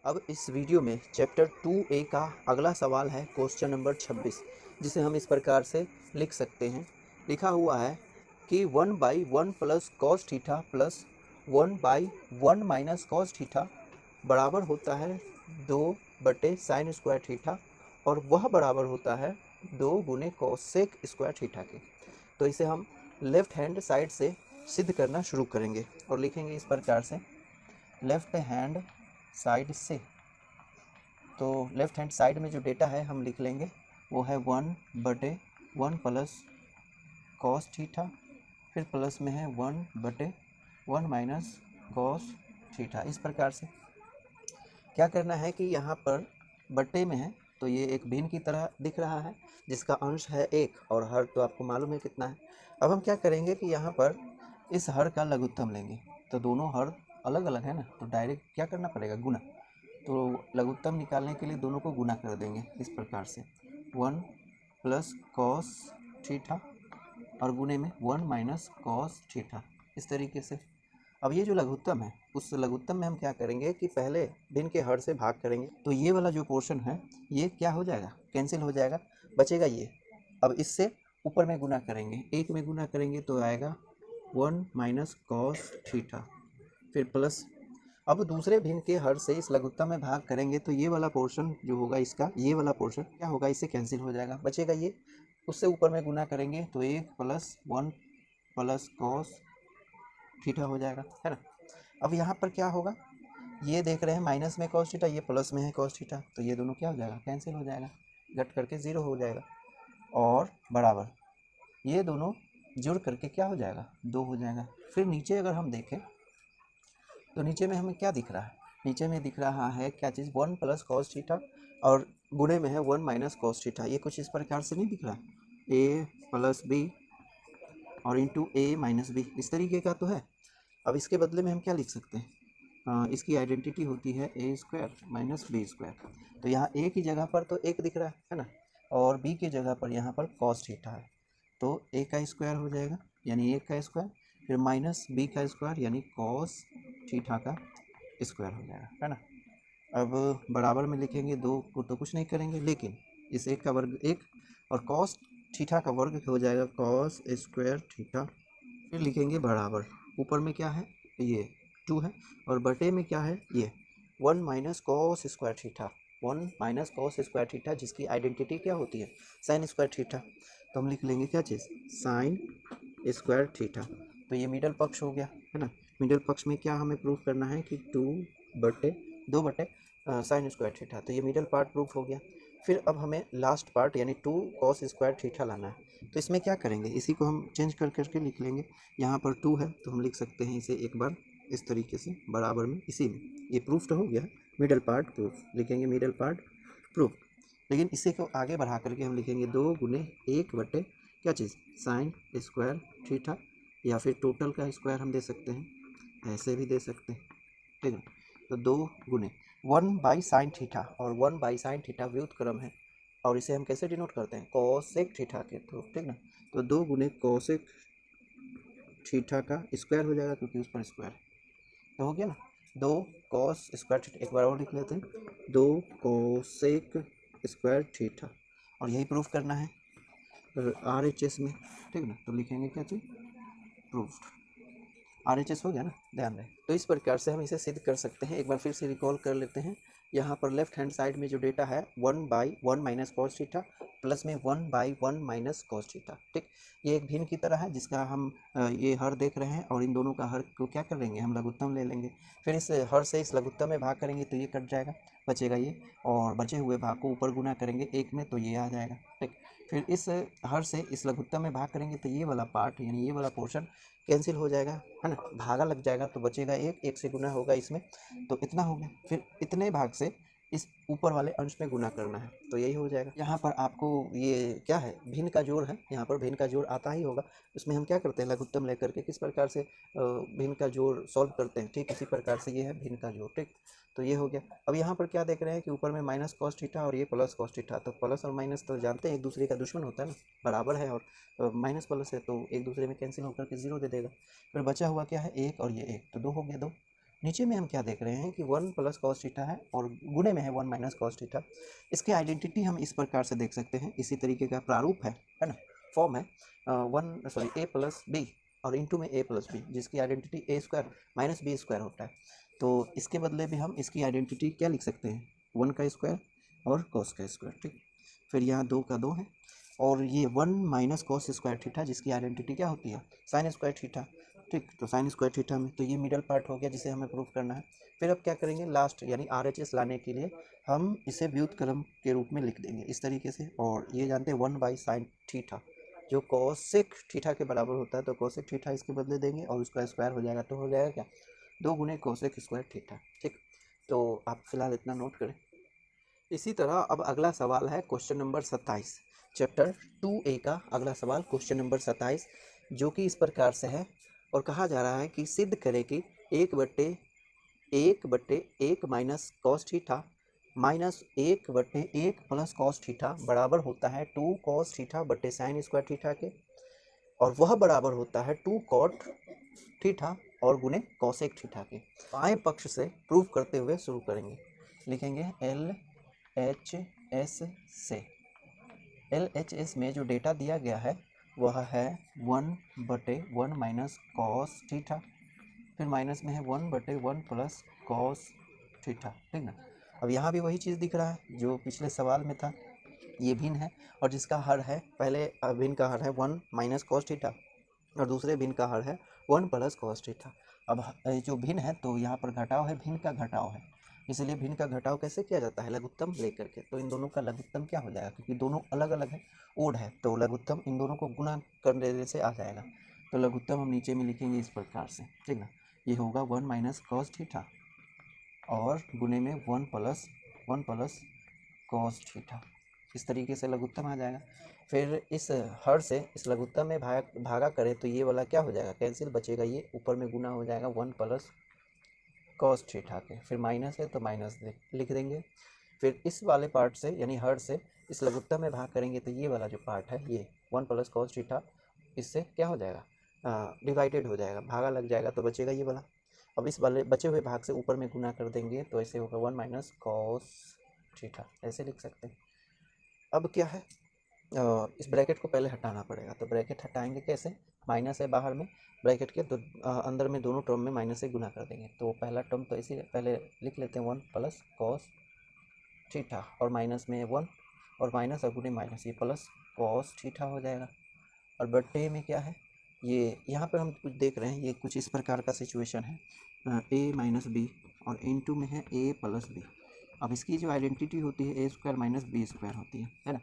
अब इस वीडियो में चैप्टर 2A का अगला सवाल है क्वेश्चन नंबर 26, जिसे हम इस प्रकार से लिख सकते हैं। लिखा हुआ है कि 1/1 plus cos theta plus 1/1 minus cos theta बराबर होता है 2/साइन स्क्वायर थीटा, और वह बराबर होता है 2 गुने कोसेक स्क्वायर थीटा के। तो इसे हम लेफ्ट हैंड साइड से सिद्ध करना शुरू करेंगे और लिखेंगे इस प्रकार से, लेफ्ट हैंड साइड से। तो लेफ्ट हैंड साइड में जो डेटा है हम लिख लेंगे वो है 1/1 प्लस कॉस थीटा, फिर प्लस में है 1/1 माइनस कॉस थीटा। इस प्रकार से क्या करना है कि यहाँ पर बट्टे में है तो ये एक भिन्न की तरह दिख रहा है जिसका अंश है 1 और हर तो आपको मालूम है कितना है। अब हम क्या करेंगे कि यहाँ पर इस हर का लघुत्तम लेंगे, तो दोनों हर अलग अलग है ना, तो डायरेक्ट क्या करना पड़ेगा, गुना। तो लघुत्तम निकालने के लिए दोनों को गुना कर देंगे इस प्रकार से, 1 प्लस कॉस थीटा और गुने में 1 माइनस कॉस थीटा, इस तरीके से। अब ये जो लघुत्तम है उस लघुत्तम में हम क्या करेंगे कि पहले भिन्न के हर से भाग करेंगे, तो ये वाला जो पोर्शन है ये क्या हो जाएगा, कैंसिल हो जाएगा, बचेगा ये। अब इससे ऊपर में गुना करेंगे, 1 में गुना करेंगे तो आएगा 1 माइनस कॉस थीटा, फिर प्लस। अब दूसरे भिन्न के हर से इस लघुत्तम में भाग करेंगे तो ये वाला पोर्शन जो होगा इसका, ये वाला पोर्शन क्या होगा, इससे कैंसिल हो जाएगा, बचेगा ये। उससे ऊपर में गुना करेंगे तो 1 प्लस 1 प्लस कॉस थीटा हो जाएगा, है ना। अब यहाँ पर क्या होगा, ये देख रहे हैं माइनस में कॉस थीटा, ये प्लस में है कॉस थीटा, तो ये दोनों क्या हो जाएगा, कैंसिल हो जाएगा, घट करके 0 हो जाएगा, और बराबर ये दोनों जुड़ करके क्या हो जाएगा, 2 हो जाएगा। फिर नीचे अगर हम देखें तो नीचे में हमें क्या दिख रहा है, नीचे में दिख रहा है क्या चीज़, 1 प्लस कॉस थीटा और गुणे में है 1 माइनस कॉस थीटा। ये कुछ इस प्रकार से नहीं दिख रहा, a प्लस बी और इंटू a माइनस बी, इस तरीके का तो है। अब इसके बदले में हम क्या लिख सकते हैं, इसकी आइडेंटिटी होती है ए स्क्वायर माइनस बी स्क्वायर। तो यहाँ ए की जगह पर तो 1 दिख रहा है ना, और बी की जगह पर यहाँ पर कॉस थीटा है, तो ए का स्क्वायर हो जाएगा यानी 1 का स्क्वायर, फिर माइनस बी का स्क्वायर यानी कॉस थीटा का स्क्वायर हो जाएगा, है ना। अब बराबर में लिखेंगे, 2 को तो कुछ नहीं करेंगे, लेकिन इस 1 का वर्ग 1 और कॉस थीटा का वर्ग हो जाएगा कॉस स्क्वायर थीटा। फिर लिखेंगे बराबर, ऊपर में क्या है, ये 2 है, और बटे में क्या है, ये 1 minus cos square theta, 1 minus cos square theta, जिसकी आइडेंटिटी क्या होती है, साइन स्क्वायर थीटा। तो हम लिख लेंगे क्या चीज़, साइन स्क्वायर थीटा। तो ये मिडल पक्ष हो गया, है ना। मिडल पक्ष में क्या हमें प्रूफ करना है कि 2 बटे साइन स्क्वायर थीटा, तो ये मिडल पार्ट प्रूफ हो गया। फिर अब हमें लास्ट पार्ट यानी 2 कॉस स्क्वायर थीटा लाना है, तो इसमें क्या करेंगे, इसी को हम चेंज कर करके लिख लेंगे। यहाँ पर 2 है तो हम लिख सकते हैं इसे एक बार इस तरीके से बराबर में, इसी में ये प्रूफ तो हो गया, मिडल पार्ट प्रूफ लिखेंगे, मिडल पार्ट प्रूफ। लेकिन इसे को आगे बढ़ा करके हम लिखेंगे 2 गुने 1 बटे क्या चीज़, साइन स्क्वायर थीटा, या फिर टोटल का स्क्वायर हम दे सकते हैं, ऐसे भी दे सकते हैं, ठीक है। तो 2 गुने 1 बाई साइन थीटा, और 1 बाई साइन थीटा व्युत्क्रम है, और इसे हम कैसे डिनोट करते हैं, कोसेक थीटा के थ्रू, ठीक ना। तो 2 गुने कोसेक थीटा का स्क्वायर हो जाएगा क्योंकि उस पर स्क्वायर है, तो हो गया ना। 2 कॉस स्क्वायर थीटा, एक बार और लिख लेते हैं, 2 कोसेक स्क्वायर थीटा, और यही प्रूफ करना है RHS में, ठीक ना। तो लिखेंगे क्या चीज़, प्रूफ्ड, RHS हो गया ना, ध्यान रहे। तो इस प्रकार से हम इसे सिद्ध कर सकते हैं। एक बार फिर से रिकॉल कर लेते हैं। यहाँ पर लेफ्ट हैंड साइड में जो डेटा है 1/1 माइनस कॉस थीटा प्लस में 1/1 माइनस कॉस थीटा, ठीक। ये एक भिन्न की तरह है जिसका हम ये हर देख रहे हैं, और इन दोनों का हर को क्या कर लेंगे, हम लघुत्तम ले लेंगे। फिर इस हर से इस लघुत्तम में भाग करेंगे तो ये कट जाएगा, बचेगा ये, और बचे हुए भाग को ऊपर गुना करेंगे 1 में तो ये आ जाएगा, ठीक। फिर इस हर से इस लघुत्तम में भाग करेंगे तो ये वाला पार्ट यानी ये वाला पोर्शन कैंसिल हो जाएगा, है ना, भागा लग जाएगा तो बचेगा 1, 1 से गुना होगा इसमें, तो इतना हो गया। फिर इतने भाग से इस ऊपर वाले अंश में गुना करना है, तो यही हो जाएगा। यहाँ पर आपको ये क्या है, भिन्न का जोड़ है, यहाँ पर भिन्न का जोड़ आता ही होगा। उसमें हम क्या करते हैं, लघुत्तम लेकर के किस प्रकार से भिन्न का जोड़ सॉल्व करते हैं, ठीक इसी प्रकार से ये है भिन्न का जोड़, ठीक। तो ये हो गया। अब यहाँ पर क्या देख रहे हैं कि ऊपर में माइनस कॉस थीटा और ये प्लस कॉस थीटा, तो प्लस और माइनस तो जानते हैं एक दूसरे का दुश्मन होता है ना, बराबर है, और माइनस प्लस है तो एक दूसरे में कैंसिल होकर के 0 दे देगा। फिर बचा हुआ क्या है, 1 और ये 1, तो 2 हो गया, 2 नीचे में हम क्या देख रहे हैं कि 1 प्लस कॉस थीटा है और गुणे में है 1 माइनस कॉस थीटा। इसके आइडेंटिटी हम इस प्रकार से देख सकते हैं, इसी तरीके का प्रारूप है ना, फॉर्म है ए प्लस बी और इंटू में ए प्लस बी, जिसकी आइडेंटिटी ए स्क्वायर माइनस बी स्क्वायर होता है। तो इसके बदले में हम इसकी आइडेंटिटी क्या लिख सकते हैं, 1 का स्क्वायर और कॉस का स्क्वायर, ठीक। फिर यहाँ 2 का 2 है और ये 1 माइनस कॉस स्क्वायर थीटा, जिसकी आइडेंटिटी क्या होती है, साइन स्क्वायर थीटा, ठीक। तो साइन स्क्वायर थीटा में तो ये मिडल पार्ट हो गया जिसे हमें प्रूफ करना है। फिर अब क्या करेंगे, लास्ट यानी RHS लाने के लिए हम इसे व्युत्क्रम के रूप में लिख देंगे इस तरीके से। और ये जानते हैं 1 बाई साइन थीटा जो कोसेक थीटा के बराबर होता है, तो कोसेक थीटा इसके बदले देंगे और उसका स्क्वायर हो जाएगा, तो हो जाएगा क्या, 2 गुने कोसेक स्क्वायर थीटा, ठीक। तो आप फिलहाल इतना नोट करें। इसी तरह अब अगला सवाल है क्वेश्चन नंबर 27, चैप्टर 2A का अगला सवाल क्वेश्चन नंबर 27, जो कि इस प्रकार से है और कहा जा रहा है कि सिद्ध करें कि 1/1 minus cos theta minus 1/1 plus cos theta बराबर होता है 2 कॉस थीटा बटे साइन स्क्वायर थीटा के, और वह बराबर होता है 2 कॉट थीटा और गुने कॉसेक थीटा के। बाएं पक्ष से प्रूव करते हुए शुरू करेंगे। लिखेंगे LHS से। LHS में जो डेटा दिया गया है वह है 1/1 माइनस कॉस थीटा, फिर माइनस में है 1/1 प्लस कॉस थीटा, ठीक ना। अब यहाँ भी वही चीज़ दिख रहा है जो पिछले सवाल में था, ये भिन्न है और जिसका हर है, पहले भिन्न का हर है 1 माइनस कॉस थीटा और दूसरे भिन्न का हर है 1 प्लस कॉस थीटा। अब जो भिन्न है तो यहाँ पर घटाव है, भिन्न का घटाव है, इसलिए भिन्न का घटाव कैसे किया जाता है, लघुत्तम लेकर के। तो इन दोनों का लघुत्तम क्या हो जाएगा, क्योंकि दोनों अलग अलग है, ओड है, तो लघुत्तम इन दोनों को गुणा कर देने से आ जाएगा। तो लघुत्तम हम नीचे में लिखेंगे इस प्रकार से, ठीक ना। ये होगा 1 माइनस कॉस थीटा और गुणे में 1 प्लस कॉस थीटा, इस तरीके से लघुत्तम आ जाएगा। फिर इस हर से इस लघुत्तम में भागा करें तो ये वाला क्या हो जाएगा, कैंसिल बचेगा, ये ऊपर में गुना हो जाएगा 1 प्लस कॉस थीटा के, फिर माइनस है तो माइनस लिख देंगे। फिर इस वाले पार्ट से यानी हर से इस लघुत्तम में भाग करेंगे तो ये वाला जो पार्ट है ये 1 प्लस कॉस थीटा इससे क्या हो जाएगा, डिवाइडेड हो जाएगा, भागा लग जाएगा तो बचेगा ये वाला। अब इस वाले बचे हुए भाग से ऊपर में गुना कर देंगे तो ऐसे होगा 1 माइनस कॉस थीटा, ऐसे लिख सकते हैं। अब क्या है, इस ब्रैकेट को पहले हटाना पड़ेगा, तो ब्रैकेट हटाएंगे कैसे, माइनस है बाहर में, ब्रैकेट के अंदर में दोनों टर्म में माइनस से गुना कर देंगे। तो पहला टर्म तो इसी पहले लिख लेते हैं 1 प्लस कॉस थीटा और माइनस में 1 और माइनस और गुने माइनस, ये प्लस कॉस थीटा हो जाएगा। और बट्टे में क्या है, ये यहाँ पर हम कुछ देख रहे हैं, ये कुछ इस प्रकार का सिचुएशन है, a माइनस बी और इनटू में है a प्लस बी। अब इसकी जो आइडेंटिटी होती है a square minus B square होती है ना।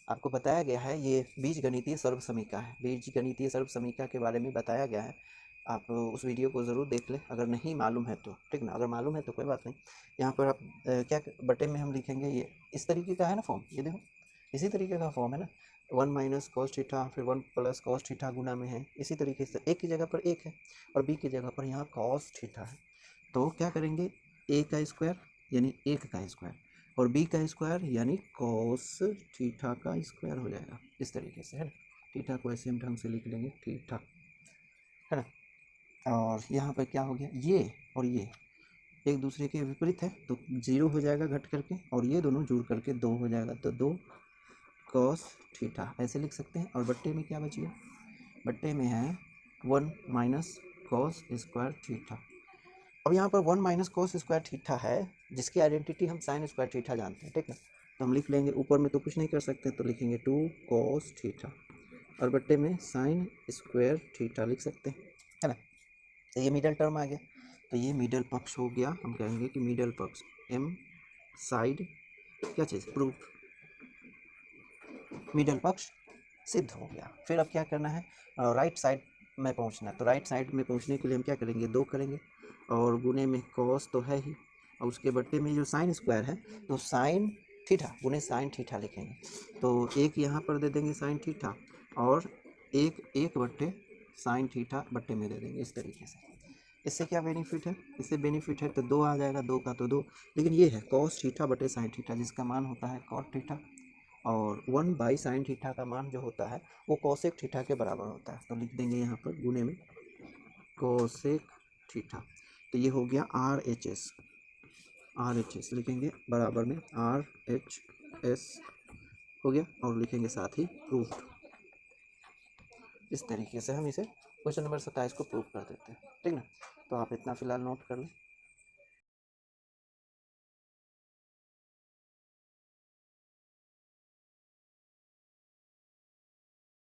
आपको बताया गया है ये बीजगणितीय सर्वसमीका है, बीजगणितीय सर्वसमीका के बारे में बताया गया है, आप उस वीडियो को ज़रूर देख लें अगर नहीं मालूम है तो, ठीक ना। अगर मालूम है तो कोई बात नहीं, यहाँ पर आप क्या बटे में हम लिखेंगे, ये इस तरीके का है ना फॉर्म, ये देखो इसी तरीके का फॉर्म है ना, 1 माइनस कॉस थीटा फिर 1 प्लस कॉस थीटा गुना में है, इसी तरीके से एक की जगह पर एक है और बी की जगह पर यहाँ कॉस थीटा है। तो क्या करेंगे, a का स्क्वायर यानी 1 का स्क्वायर और b का स्क्वायर यानी कॉस थीटा का स्क्वायर हो जाएगा, इस तरीके से है ना। थीटा को ऐसे हम ढंग से लिख लेंगे थीटा, है ना। और यहाँ पर क्या हो गया, ये और ये एक दूसरे के विपरीत है तो 0 हो जाएगा घट करके, और ये दोनों जुड़ करके 2 हो जाएगा, तो 2 कॉस थीटा ऐसे लिख सकते हैं। और बट्टे में क्या बचिए, बट्टे में है 1 माइनस कॉस स्क्वायर थीटा। अब यहाँ पर 1 माइनस कॉस स्क्वायर थीटा है जिसकी आइडेंटिटी हम साइन स्क्वायर थीटा जानते हैं, ठीक ना। तो हम लिख लेंगे, ऊपर में तो कुछ नहीं कर सकते तो लिखेंगे 2 कॉस थीटा और बट्टे में साइन स्क्वायर थीटा लिख सकते हैं, है ना। तो ये मिडल टर्म आ गया, तो ये मिडल पक्ष हो गया, हम कहेंगे कि मिडल पक्ष एम साइड क्या चीज़ प्रूफ, मिडल पक्ष सिद्ध हो गया। फिर अब क्या करना है, राइट साइड में पहुंचना है, तो राइट साइड में पहुंचने के लिए हम क्या करेंगे, 2 करेंगे और गुने में कॉस तो है ही और उसके बट्टे में जो साइन स्क्वायर है तो साइन थीटा गुने साइन थीटा लिखेंगे। तो एक यहाँ पर दे देंगे साइन थीटा और एक बट्टे साइन थीटा बट्टे में दे देंगे, इस तरीके से। इससे क्या बेनिफिट है, इससे बेनिफिट है तो 2 आ जाएगा, 2 का तो 2, लेकिन ये है कॉस थीटा बटे साइन थीटा जिसका मान होता है कॉट थीटा, और 1 बाई साइन थीटा का मान जो होता है वो कोसेक थीटा के बराबर होता है। तो लिख देंगे यहाँ पर गुने में कोसेक थीटा। तो तो ये हो गया RHS लिखेंगे बराबर में RHS हो गया, और लिखेंगे साथ ही प्रूफ्ड। इस तरीके से हम इसे क्वेश्चन नंबर 27 को प्रूव कर देते हैं। ठीक ना, तो आप इतना फिलहाल नोट कर लें।